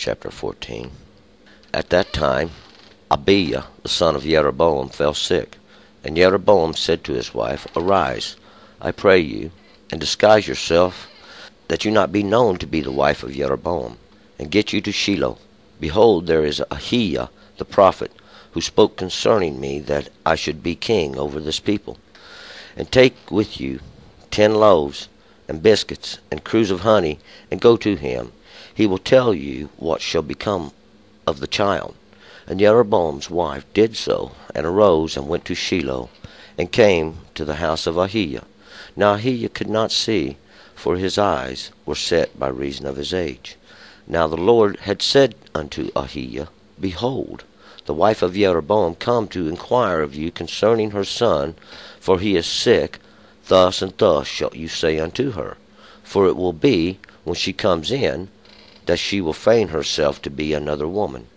chapter 14. At that time Abiah the son of Jeroboam fell sick, and Jeroboam said to his wife, Arise, I pray you, and disguise yourself, that you not be known to be the wife of Jeroboam, and get you to Shiloh. Behold, there is Ahijah the prophet, who spoke concerning me that I should be king over this people. And take with you 10 loaves, and biscuits, and cruse of honey, and go to him. He will tell you what shall become of the child. And Jeroboam's wife did so, and arose, and went to Shiloh, and came to the house of Ahijah. Now Ahijah could not see, for his eyes were set by reason of his age. Now the Lord had said unto Ahijah, Behold, the wife of Jeroboam come to inquire of you concerning her son, for he is sick. Thus and thus shall you say unto her. For it will be, when she comes in, that she will feign herself to be another woman.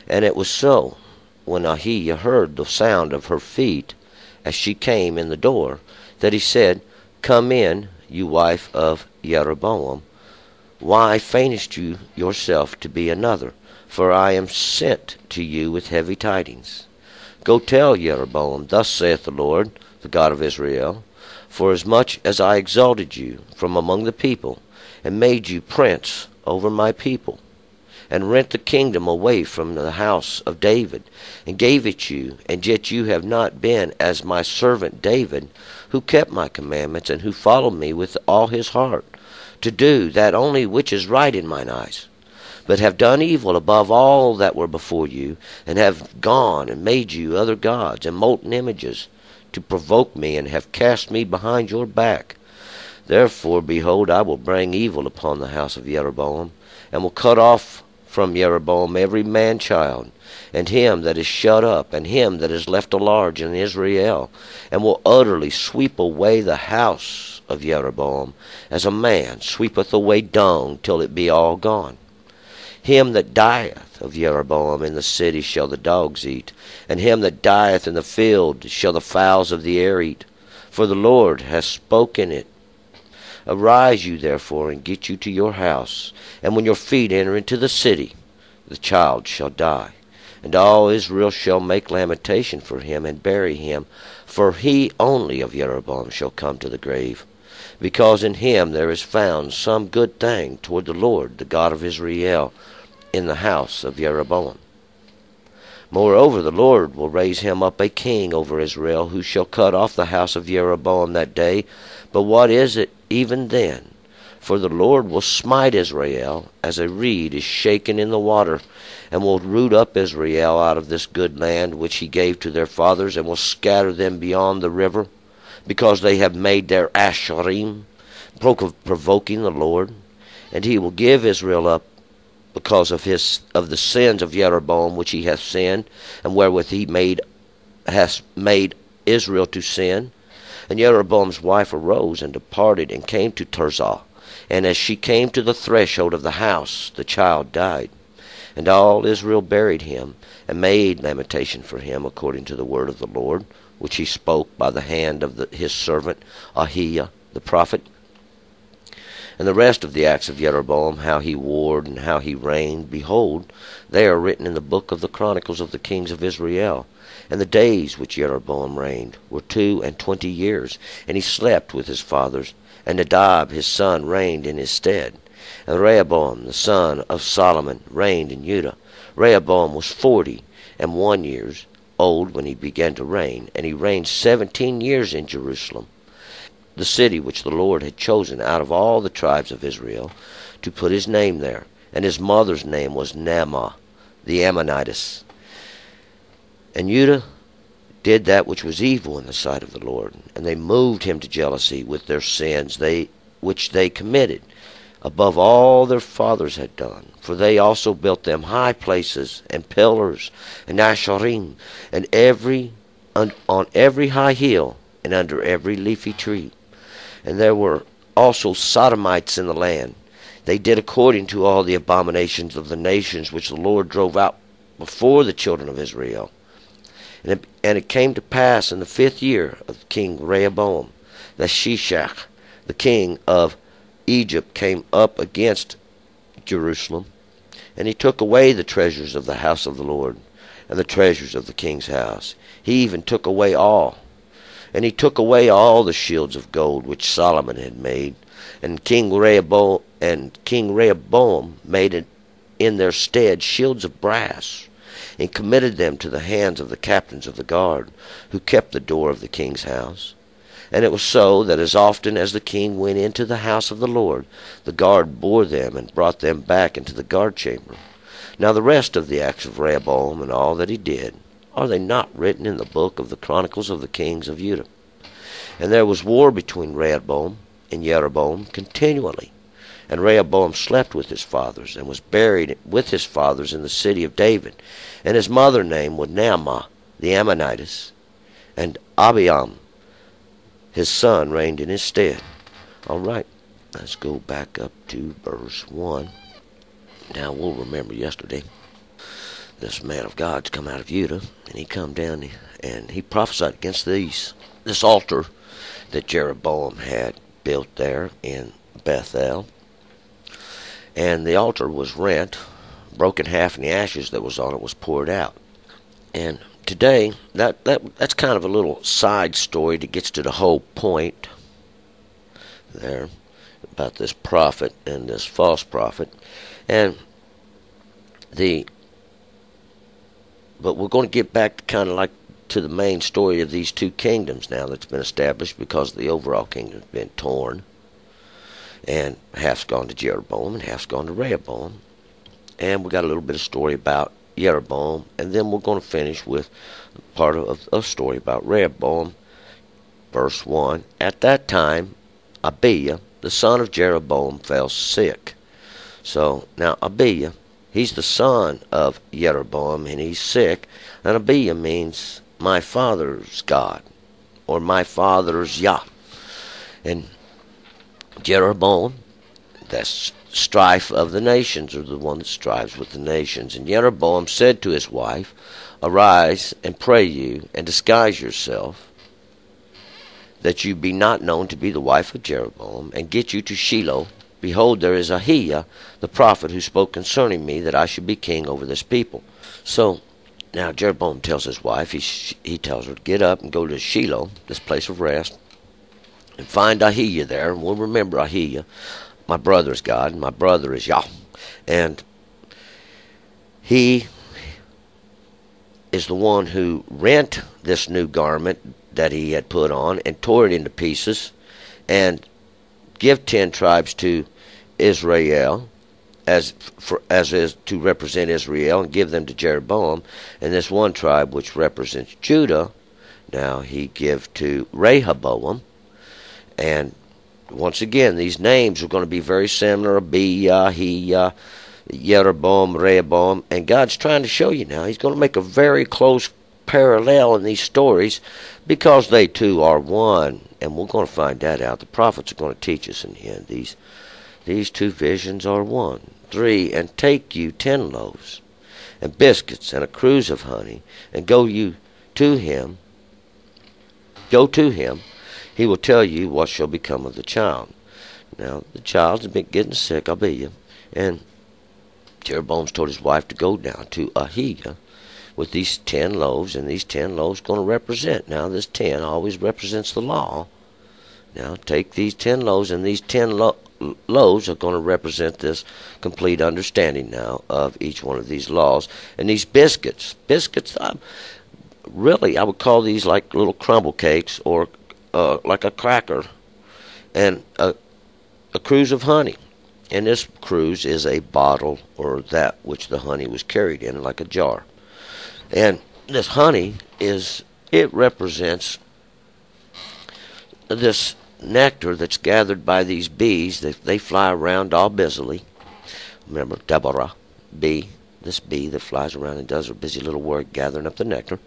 And it was so, when Ahijah heard the sound of her feet, as she came in the door, that he said, Come in, you wife of Jeroboam. Why feignest you yourself to be another? For I am sent to you with heavy tidings. Go tell Jeroboam, Thus saith the Lord, the God of Israel, Forasmuch as I exalted you from among the people, and made you prince over my people, and rent the kingdom away from the house of David, and gave it you, and yet you have not been as my servant David, who kept my commandments, and who followed me with all his heart, to do that only which is right in mine eyes, but have done evil above all that were before you, and have gone and made you other gods, and molten images, to provoke me, and have cast me behind your back. Therefore, behold, I will bring evil upon the house of Jeroboam, and will cut off from Jeroboam every man-child, and him that is shut up, and him that is left at large in Israel, and will utterly sweep away the house of Jeroboam, as a man sweepeth away dung till it be all gone. Him that dieth of Jeroboam in the city shall the dogs eat, and him that dieth in the field shall the fowls of the air eat. For the Lord hath spoken it. Arise you therefore, and get you to your house, and when your feet enter into the city, the child shall die. And all Israel shall make lamentation for him, and bury him, for he only of Jeroboam shall come to the grave, because in him there is found some good thing toward the Lord, the God of Israel, in the house of Jeroboam. Moreover, the Lord will raise him up a king over Israel, who shall cut off the house of Jeroboam that day. But what is it even then? For the Lord will smite Israel, as a reed is shaken in the water, and will root up Israel out of this good land which he gave to their fathers, and will scatter them beyond the river, because they have made their Asherim, provoking the Lord. And he will give Israel up because of the sins of Jeroboam which he hath sinned, and wherewith he hath made Israel to sin. And Jeroboam's wife arose and departed, and came to Tirzah. And as she came to the threshold of the house, the child died. And all Israel buried him, and made lamentation for him, according to the word of the Lord, which he spoke by the hand of his servant Ahijah the prophet. And the rest of the acts of Jeroboam, how he warred, and how he reigned, behold, they are written in the book of the chronicles of the kings of Israel. And the days which Jeroboam reigned were 22 years, and he slept with his fathers. And Nadab his son reigned in his stead. And Rehoboam the son of Solomon reigned in Judah. Rehoboam was 41 years old when he began to reign, and he reigned 17 years in Jerusalem, the city which the Lord had chosen out of all the tribes of Israel, to put his name there. And his mother's name was Naamah the Ammonitess. And Judah did that which was evil in the sight of the Lord, and they moved him to jealousy with their sins which they committed, above all their fathers had done. For they also built them high places, and pillars, and Asherim, and on every high hill, and under every leafy tree. And there were also Sodomites in the land. They did according to all the abominations of the nations which the Lord drove out before the children of Israel. And it came to pass in the 5th year of King Rehoboam that Shishak, the king of Egypt, came up against Jerusalem, And he took away the treasures of the house of the Lord, and the treasures of the king's house. He even took away all. And he took away all the shields of gold which Solomon had made, and King Rehoboam made in their stead shields of brass, and committed them to the hands of the captains of the guard, who kept the door of the king's house. And it was so that as often as the king went into the house of the Lord, the guard bore them and brought them back into the guard chamber. Now the rest of the acts of Rehoboam and all that he did, are they not written in the book of the Chronicles of the kings of Judah? And there was war between Rehoboam and Jeroboam continually. And Rehoboam slept with his fathers, and was buried with his fathers in the city of David. And his mother name was Naamah the Ammonitess. And Abiam his son reigned in his stead. All right, let's go back up to verse 1. Now we'll remember yesterday, this man of God's come out of Judah, and he come down and he prophesied against this altar that Jeroboam had built there in Bethel. And the altar was rent, broken half, and the ashes that was on it was poured out. And today, that's kind of a little side story that gets to the whole point there about this prophet and this false prophet. But we're going to get back to kind of like to the main story of these two kingdoms now that's been established, because the overall kingdom's been torn, and half's gone to Jeroboam and half's gone to Rehoboam. And we got a little bit of story about Jeroboam, and then we're going to finish with part of a story about Rehoboam. Verse 1, at that time Abiah the son of Jeroboam fell sick. So now Abiah, he's the son of Jeroboam, and he's sick. And Abiah means my father's God, or my father's Yah. And Jeroboam, that's strife of the nations, or the one that strives with the nations. And Jeroboam said to his wife, arise and pray you, and disguise yourself, that you be not known to be the wife of Jeroboam, and get you to Shiloh. Behold, there is Ahiah the prophet, who spoke concerning me, that I should be king over this people. So now Jeroboam tells his wife, he tells her to get up and go to Shiloh, this place of rest, and find Ahiah there. And we'll remember Ahiah, my brother is God, and my brother is Yah. And he is the one who rent this new garment that he had put on and tore it into pieces, and give 10 tribes to Israel, as is to represent Israel, and give them to Jeroboam. And this one tribe which represents Judah, now he give to Rehoboam. And once again, these names are going to be very similar: Abiah, Ahiah, Jeroboam, Rehoboam. And God's trying to show you now, he's going to make a very close parallel in these stories, because they too are one. And we're going to find that out. The prophets are going to teach us in the end. These two visions are one. 3, and take you 10 loaves, and biscuits, and a cruse of honey, and go to him. He will tell you what shall become of the child. Now, the child's been getting sick, Abiah, and Jeroboam's told his wife to go down to Ahiah with these 10 loaves, and these 10 loaves going to represent. Now, this 10 always represents the law. Now, take these 10 loaves, and these 10 loaves are going to represent this complete understanding now of each one of these laws. And these biscuits, really, I would call these like little crumble cakes, or like a cracker, and a cruse of honey. And this cruse is a bottle, or that which the honey was carried in, like a jar. And this honey it represents this nectar that's gathered by these bees. That they fly around all busily. Remember, Deborah, bee, this bee that flies around and does her busy little work gathering up the nectar.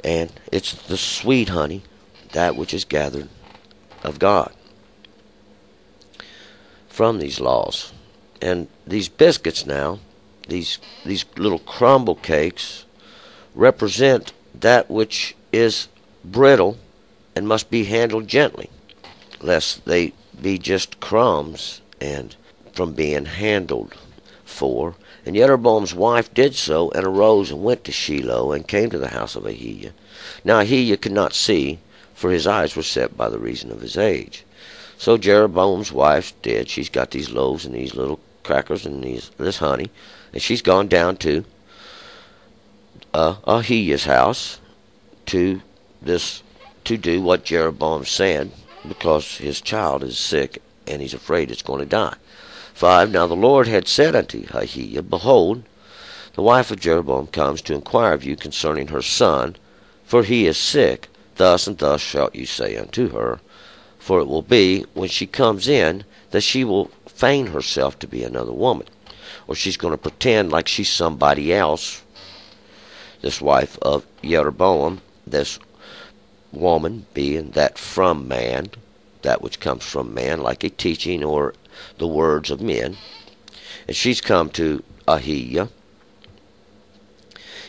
And it's the sweet honey, that which is gathered of God from these laws. And these biscuits now, these little crumble cakes, represent that which is brittle and must be handled gently, lest they be just crumbs and from being handled. 4. And Jeroboam's wife did so, and arose and went to Shiloh, and came to the house of Ahiah. Now Ahiah could not see, for his eyes were set by the reason of his age. So Jeroboam's wife did. She's got these loaves and these little crackers and this honey, and she's gone down to Ahiah's house to do what Jeroboam said, because his child is sick, and he's afraid it's going to die. 5. Now the Lord had said unto Ahiah, Behold, the wife of Jeroboam comes to inquire of you concerning her son, for he is sick. Thus and thus shalt you say unto her, for it will be, when she comes in, that she will feign herself to be another woman, or she's going to pretend like she's somebody else. This wife of Jeroboam, this woman being that from man, that which comes from man, like a teaching or the words of men. And she's come to Ahiah,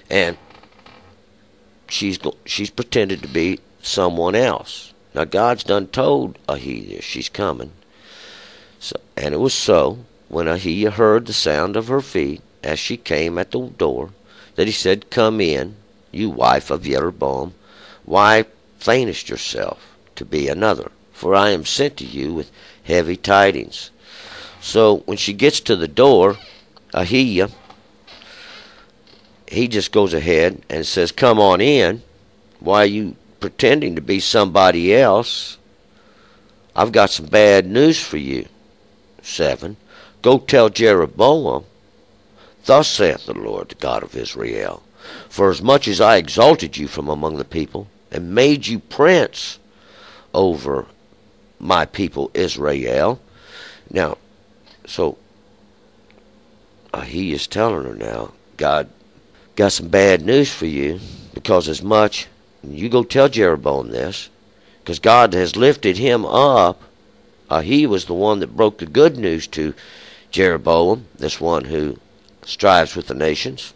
and she's pretended to be someone else. Now God's done told Ahiah she's coming. So, and it was so, when Ahiah heard the sound of her feet as she came at the door, that he said, Come in, you wife of Jeroboam. Why feignest yourself to be another? For I am sent to you with heavy tidings. So when she gets to the door, Ahiah, he just goes ahead and says, Come on in. Why are you pretending to be somebody else? I've got some bad news for you. 7. Go tell Jeroboam, Thus saith the Lord, the God of Israel, For as much as I exalted you from among the people, and made you prince over my people Israel. Now, so he is telling her now, God got some bad news for you, because as much, you go tell Jeroboam this, because God has lifted him up. He was the one that broke the good news to Jeroboam, this one who strives with the nations,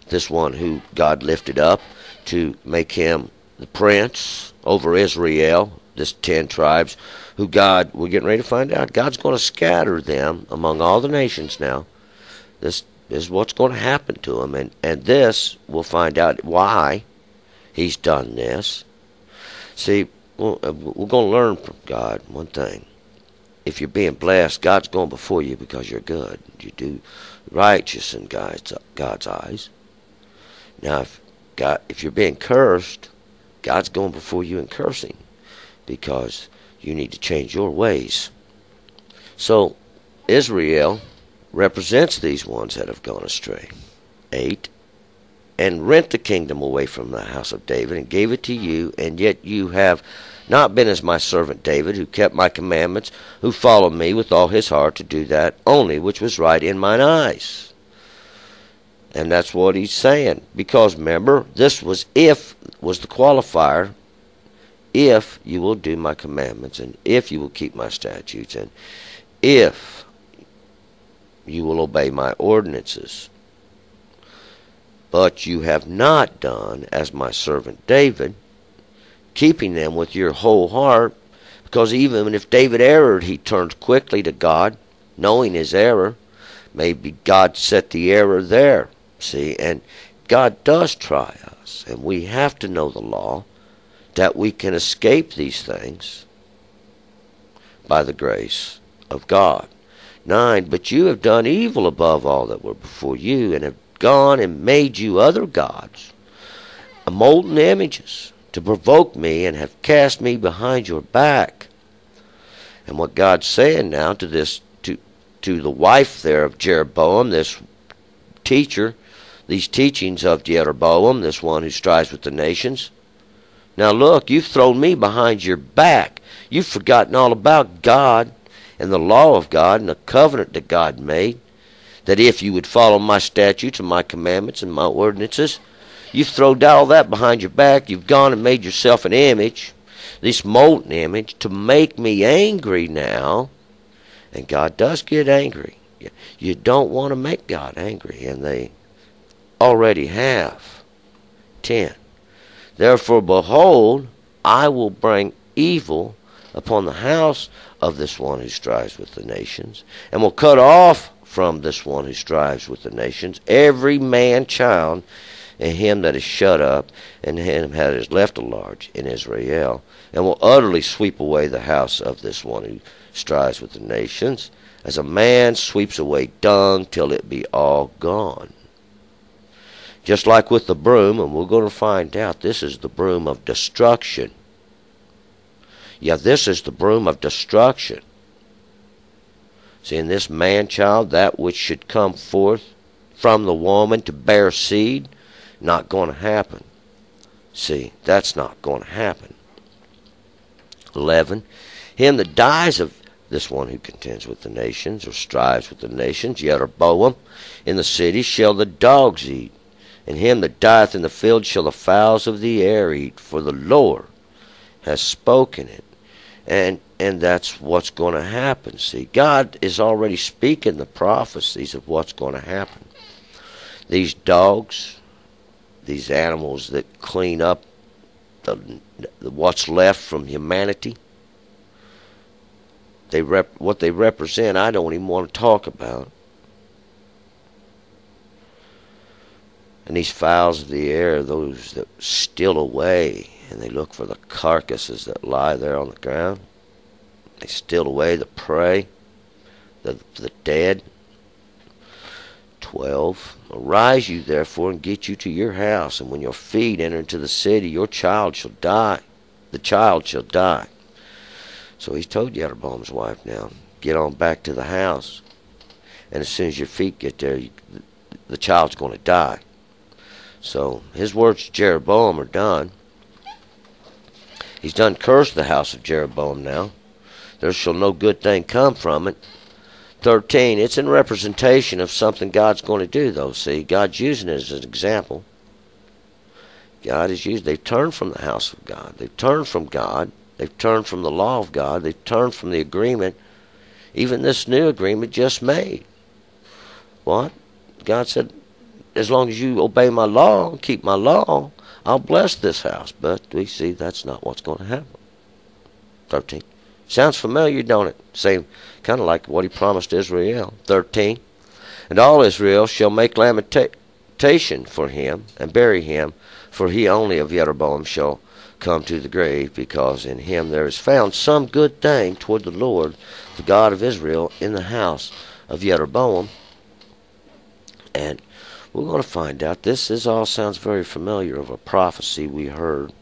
this one who God lifted up to make him the prince over Israel, this 10 tribes, who God, we're getting ready to find out, God's going to scatter them among all the nations now. This is what's going to happen to them, and this, we'll find out why he's done this. See, we're going to learn from God one thing. If you're being blessed, God's going before you because you're good. You do righteous in God's eyes. Now, if you're being cursed, God's going before you in cursing, because you need to change your ways. So Israel represents these ones that have gone astray. 8. And rent the kingdom away from the house of David, and gave it to you, and yet you have not been as my servant David, who kept my commandments, who followed me with all his heart to do that only which was right in mine eyes. And that's what he's saying. Because remember, this was the qualifier. If you will do my commandments, and if you will keep my statutes, and if you will obey my ordinances. But you have not done as my servant David, keeping them with your whole heart, because even if David erred, he turned quickly to God, knowing his error. Maybe God set the error there. See, and God does try us, and we have to know the law, that we can escape these things by the grace of God. 9, but you have done evil above all that were before you, and have gone and made you other gods, molten images, to provoke me, and have cast me behind your back. And what God's saying now to this, to the wife there of Jeroboam, this teacher, these teachings of Jeroboam, this one who strives with the nations. Now look, you've thrown me behind your back. You've forgotten all about God and the law of God and the covenant that God made, that if you would follow my statutes and my commandments and my ordinances, you've thrown all that behind your back. You've gone and made yourself an image, this molten image, to make me angry now. And God does get angry. You don't want to make God angry, and they already have. 10. Therefore, behold, I will bring evil upon the house of this one who strives with the nations, and will cut off from this one who strives with the nations every man child, and him that is shut up, and him that is left at large in Israel, and will utterly sweep away the house of this one who strives with the nations, as a man sweeps away dung till it be all gone. Just like with the broom, and we're going to find out this is the broom of destruction. Yeah, this is the broom of destruction. See, in this man-child, that which should come forth from the woman to bear seed, not going to happen. See, that's not going to happen. 11. Him that dies of this one who contends with the nations, or strives with the nations, Jeroboam, in the city shall the dogs eat, and him that dieth in the field shall the fowls of the air eat, for the Lord has spoken it. And that's what's going to happen. See, God is already speaking the prophecies of what's going to happen. These dogs, these animals that clean up what's left from humanity, what they represent, I don't even want to talk about. And these fowls of the air, those that steal away, and they look for the carcasses that lie there on the ground. They steal away the prey, the dead. 12. Arise you therefore, and get you to your house, and when your feet enter into the city, your child shall die. The child shall die. So he's told Jeroboam's wife now, get on back to the house. And as soon as your feet get there, the child's going to die. So his words to Jeroboam are done. He's done cursed the house of Jeroboam now. There shall no good thing come from it. 13, it's in representation of something God's going to do, though. See, God's using it as an example. God is used. They've turned from the house of God. They've turned from God. They've turned from the law of God. They've turned from the agreement. Even this new agreement just made. What? God said, as long as you obey my law, keep my law, I'll bless this house. But we see that's not what's going to happen. 13. Sounds familiar, don't it? Same, kind of like what he promised Israel. 13. And all Israel shall make lamentation for him, and bury him, for he only of Jeroboam shall come to the grave, because in him there is found some good thing toward the Lord, the God of Israel, in the house of Jeroboam. And we're going to find out, this all sounds very familiar of a prophecy we heard,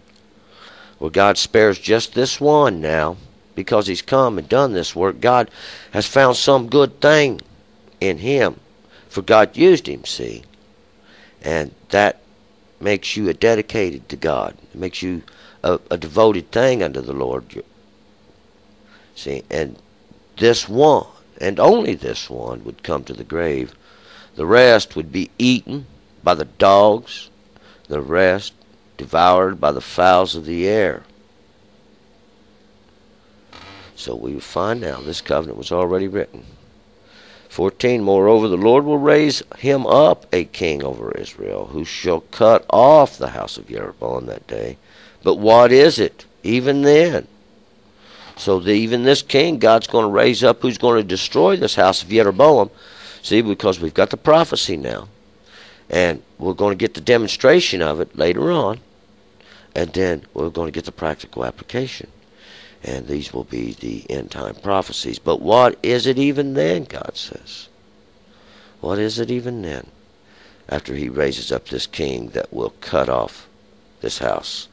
where God spares just this one now, because he's come and done this work. God has found some good thing in him, for God used him, see. And that makes you a dedicated to God. It makes you a devoted thing unto the Lord. See, and this one, and only this one, would come to the grave. The rest would be eaten by the dogs, the rest devoured by the fowls of the air. So we find now this covenant was already written. 14, moreover, the Lord will raise him up a king over Israel, who shall cut off the house of Jeroboam that day. But what is it, even then? So even this king, God's going to raise up, who's going to destroy this house of Jeroboam. See, because we've got the prophecy now. And we're going to get the demonstration of it later on. And then we're going to get the practical application. And these will be the end-time prophecies. But what is it even then, God says? What is it even then? After he raises up this king that will cut off this house.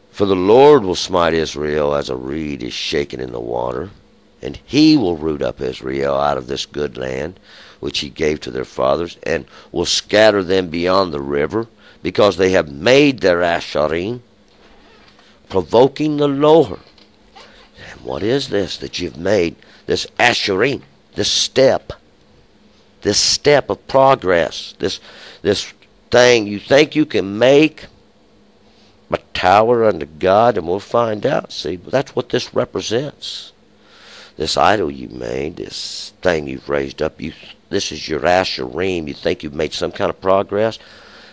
For the Lord will smite Israel as a reed is shaken in the water. And he will root up Israel out of this good land, which he gave to their fathers, and will scatter them beyond the river, because they have made their Asherim, provoking the Lord. And what is this that you've made? This Asherim, this step of progress, this thing you think you can make a tower unto God, and we'll find out. See, that's what this represents. This idol you made, this thing you've raised up, this is your Asherim. You think you've made some kind of progress,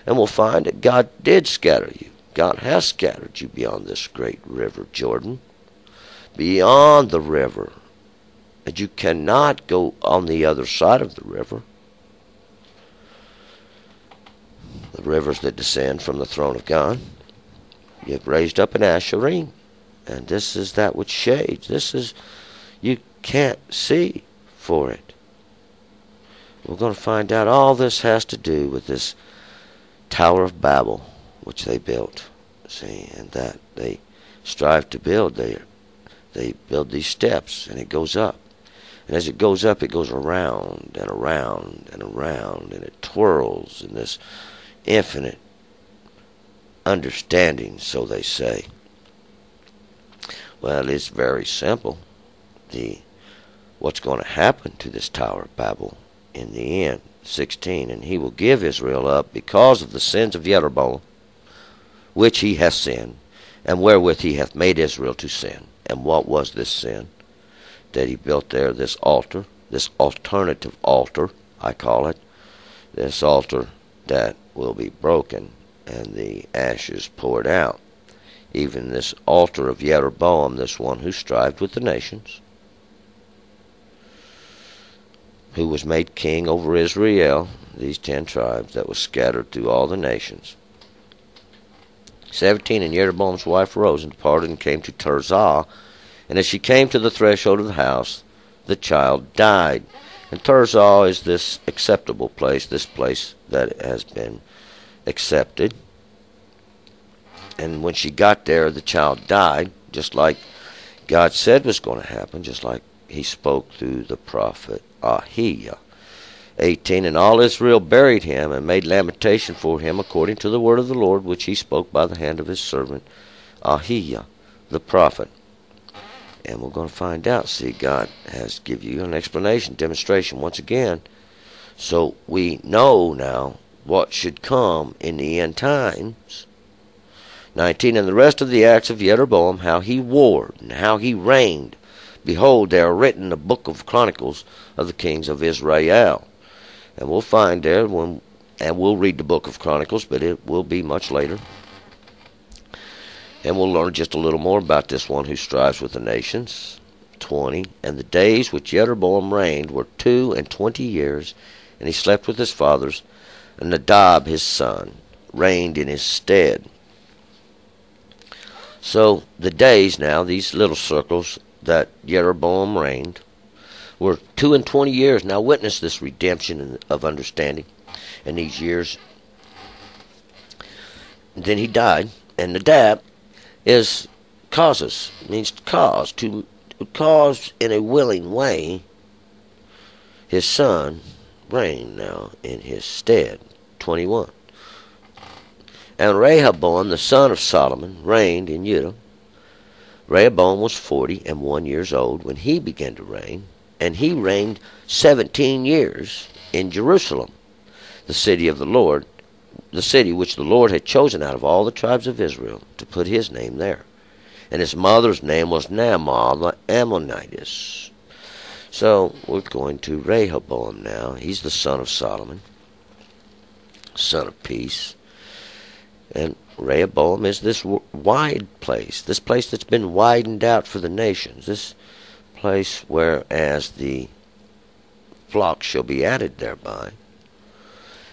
and we'll find that God did scatter you. God has scattered you beyond this great river, Jordan. beyond the river. And you cannot go on the other side of the river. The rivers that descend from the throne of God. You have raised up an Asherim. And this is that which shades. This is, you can't see for it. We're going to find out all this has to do with this Tower of Babel, which they built. See, and that they strive to build. They build these steps, and it goes up. And as it goes up, it goes around and around and around, and it twirls in this infinite understanding, so they say. Well, it's very simple. What's going to happen to this Tower of Babel in the end? 16, and he will give Israel up because of the sins of Jeroboam, which he hath sinned, and wherewith he hath made Israel to sin. And what was this sin? That he built there this altar, this alternative altar, I call it, this altar that will be broken and the ashes poured out. Even this altar of Jeroboam, this one who strived with the nations, who was made king over Israel, these 10 tribes that was scattered through all the nations. 17, and Jeroboam's wife rose and departed and came to Tirzah, and as she came to the threshold of the house, the child died. And Tirzah is this acceptable place, this place that has been accepted. And when she got there, the child died, just like God said was going to happen, just like he spoke through the prophet Ahiah. 18, and all Israel buried him and made lamentation for him according to the word of the Lord, which he spoke by the hand of his servant Ahiah, the prophet. And we're going to find out. See, God has give you an explanation, demonstration once again. So we know now what should come in the end times. 19, and the rest of the acts of Jeroboam, how he warred and how he reigned. Behold, they are written in the book of Chronicles of the kings of Israel. And we'll find there, and we'll read the book of Chronicles, but it will be much later. And we'll learn just a little more about this one who strives with the nations. 20, and the days which Jeroboam reigned were 22 years, and he slept with his fathers, and Nadab his son reigned in his stead. So the days now, these little circles that Jeroboam reigned, were 22 years. Now witness this redemption of understanding in these years. And then he died, and Nadab is causes, means cause, to cause in a willing way. His son reigned now in his stead. 21. And Rehoboam, the son of Solomon, reigned in Judah. Rehoboam was 41 years old when he began to reign, and he reigned 17 years in Jerusalem, the city of the Lord, the city which the Lord had chosen out of all the tribes of Israel to put his name there. And his mother's name was Naamah the Ammonitess. So we're going to Rehoboam now. He's the son of Solomon, son of peace. And Rehoboam is this wide place, this place that's been widened out for the nations, this place whereas the flock shall be added thereby.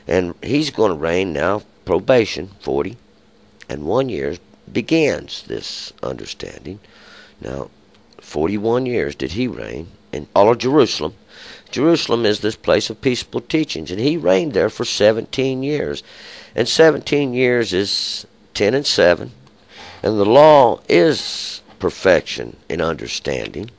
And he's going to reign now, probation, 41 years, begins this understanding. Now, 41 years did he reign in all of Jerusalem. Jerusalem is this place of peaceful teachings, and he reigned there for 17 years. And 17 years is 10 and 7, and the law is perfection in understanding.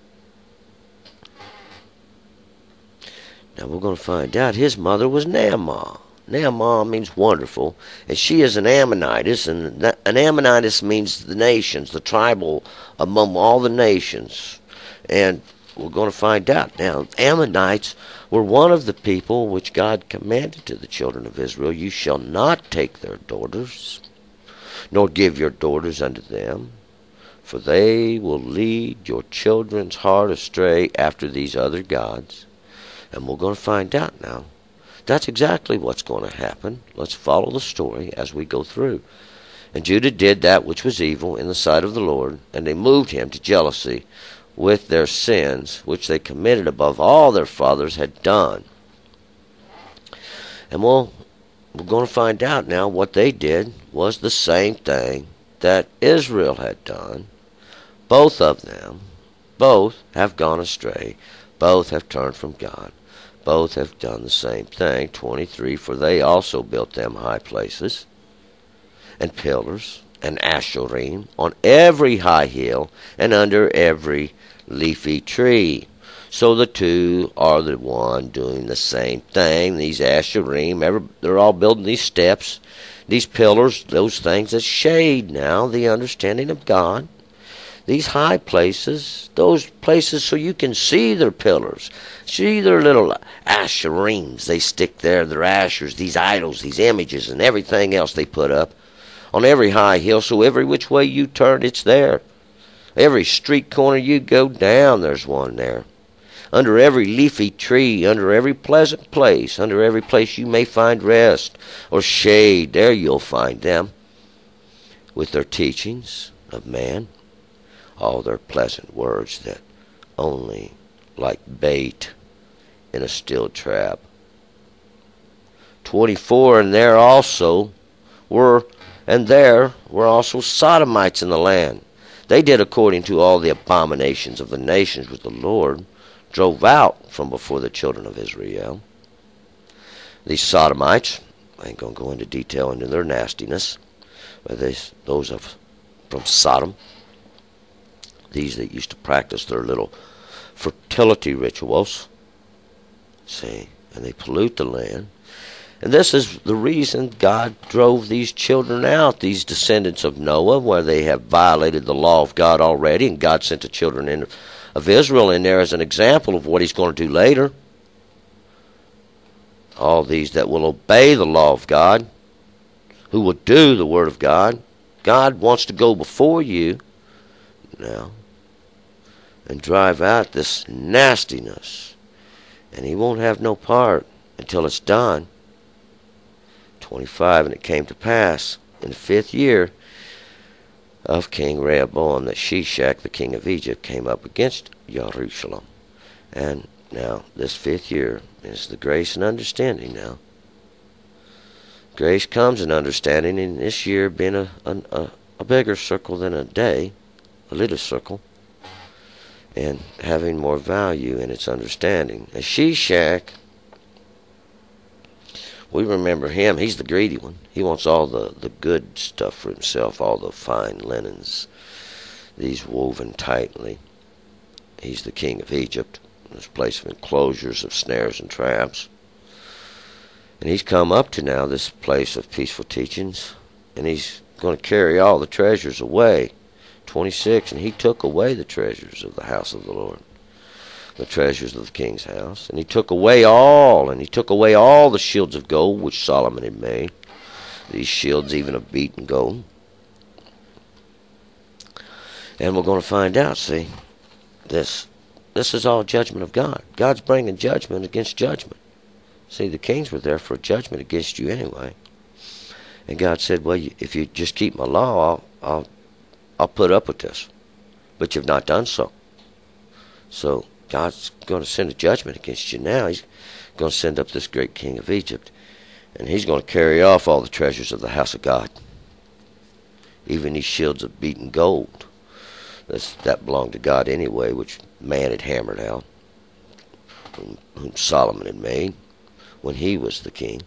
Now we're going to find out his mother was Naamah. Naamah means wonderful, and she is an Ammonitess, and an Ammonitess means the nations, the tribal among all the nations. And we're going to find out now. Ammonites were one of the people which God commanded to the children of Israel, you shall not take their daughters, nor give your daughters unto them, for they will lead your children's heart astray after these other gods. And we're going to find out now. That's exactly what's going to happen. Let's follow the story as we go through. And Judah did that which was evil in the sight of the Lord, and they moved him to jealousy with their sins, which they committed above all their fathers had done. And we're going to find out now what they did was the same thing that Israel had done. Both of them, both have gone astray. Both have turned from God. Both have done the same thing. 23, for they also built them high places, and pillars, and asherim, on every high hill, and under every leafy tree. So the two are the one doing the same thing. These asherim, they're all building these steps, these pillars, those things that shade now the understanding of God. These high places, those places so you can see their pillars, see their little asherims they stick there, their ashers, these idols, these images, and everything else they put up on every high hill, so every which way you turn, it's there. Every street corner you go down, there's one there. Under every leafy tree, under every pleasant place, under every place you may find rest or shade, there you'll find them, with their teachings of man, all their pleasant words that only like bait in a still trap. 24, and there were also sodomites in the land. They did according to all the abominations of the nations which the Lord drove out from before the children of Israel. These sodomites, I ain't going to go into detail into their nastiness, but those from Sodom, these that used to practice their little fertility rituals, see, and they pollute the land. And this is the reason God drove these children out, these descendants of Noah, where they have violated the law of God already, and God sent the children of Israel in there as an example of what he's going to do later. All these that will obey the law of God, who will do the word of God. God wants to go before you now and drive out this nastiness, and he won't have no part until it's done. 25, and it came to pass in the 5th year of King Rehoboam that Shishak, the king of Egypt, came up against Jerusalem. And now this 5th year is the grace and understanding now. Grace comes in understanding, and this year being a bigger circle than a day, a little circle, and having more value in its understanding. As Shishak, we remember him. He's the greedy one. He wants all the good stuff for himself, all the fine linens, these woven tightly. He's the king of Egypt, this place of enclosures, of snares and traps. And he's come up to now this place of peaceful teachings, and he's going to carry all the treasures away. 26, and he took away the treasures of the house of the Lord, the treasures of the king's house, and he took away all the shields of gold which Solomon had made, these shields even of beaten gold. And we're going to find out, see, this is all judgment of God. God's bringing judgment against judgment. See, the kings were there for a judgment against you anyway. And God said, well, if you just keep my law, I'll put up with this. But you've not done so. So God's going to send a judgment against you now. He's going to send up this great king of Egypt, and he's going to carry off all the treasures of the house of God, even these shields of beaten gold. That belonged to God anyway, which man had hammered out, whom Solomon had made when he was the king.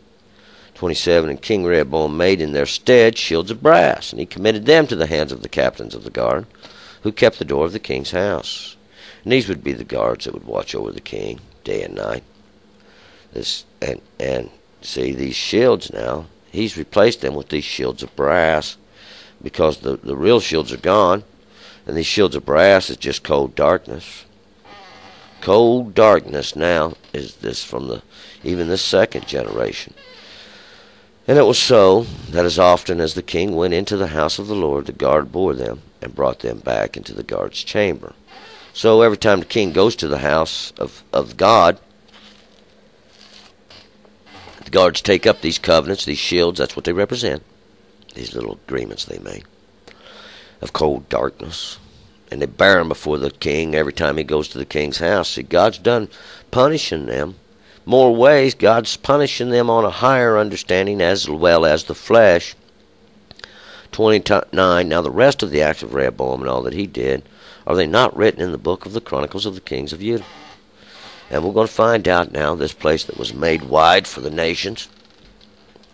27, and King Rehoboam made in their stead shields of brass, and he committed them to the hands of the captains of the guard, who kept the door of the king's house. And these would be the guards that would watch over the king day and night. And see, these shields now, he's replaced them with these shields of brass, because the real shields are gone, and these shields of brass is just cold darkness. Cold darkness now is this from even the second generation. And it was so that as often as the king went into the house of the Lord, the guard bore them and brought them back into the guard's chamber. So every time the king goes to the house of God, the guards take up these covenants, these shields, that's what they represent. these little agreements they made, of cold darkness. And they bear him before the king every time he goes to the king's house. See, God's done punishing them. More ways, God's punishing them on a higher understanding as well as the flesh. 29. Now the rest of the acts of Rehoboam and all that he did, are they not written in the book of the Chronicles of the Kings of Judah? And we're going to find out now, this place that was made wide for the nations.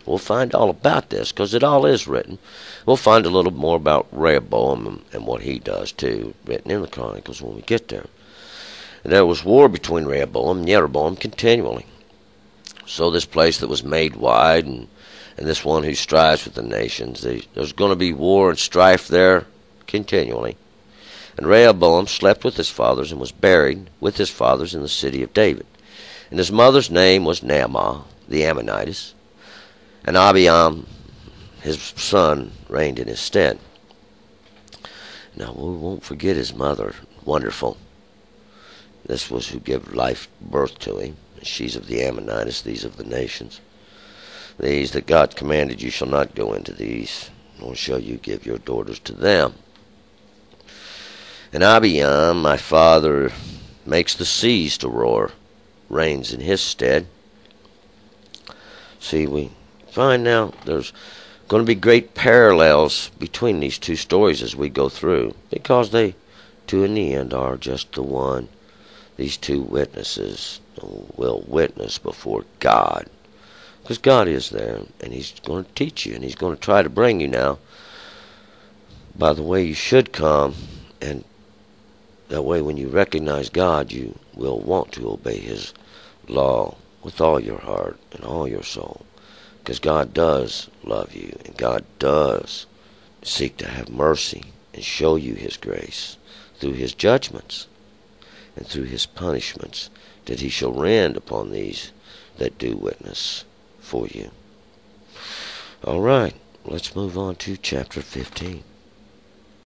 We'll find all about this, because it all is written. We'll find a little more about Rehoboam and what he does, too, written in the Chronicles when we get there. And there was war between Rehoboam and Jeroboam continually. So this place that was made wide, and this one who strives with the nations, there's going to be war and strife there continually. And Rehoboam slept with his fathers and was buried with his fathers in the city of David. And his mother's name was Naamah, the Ammonitess. And Abiam, his son, reigned in his stead. Now, we won't forget his mother. Wonderful. This was who gave life birth to him. She's of the Ammonites, these of the nations. These that God commanded, you shall not go into these, nor shall you give your daughters to them. And Abiam, my father, makes the seas to roar, reigns in his stead. See, we find now there's going to be great parallels between these two stories as we go through, because they, two in the end, are just the one. These two witnesses will witness before God, because God is there, and he's going to teach you, and he's going to try to bring you now by the way you should come, and that way when you recognize God, you will want to obey his law with all your heart and all your soul. Because God does love you, and God does seek to have mercy and show you his grace through his judgments and through his punishments, that he shall rend upon these that do witness for you. All right, let's move on to chapter 15.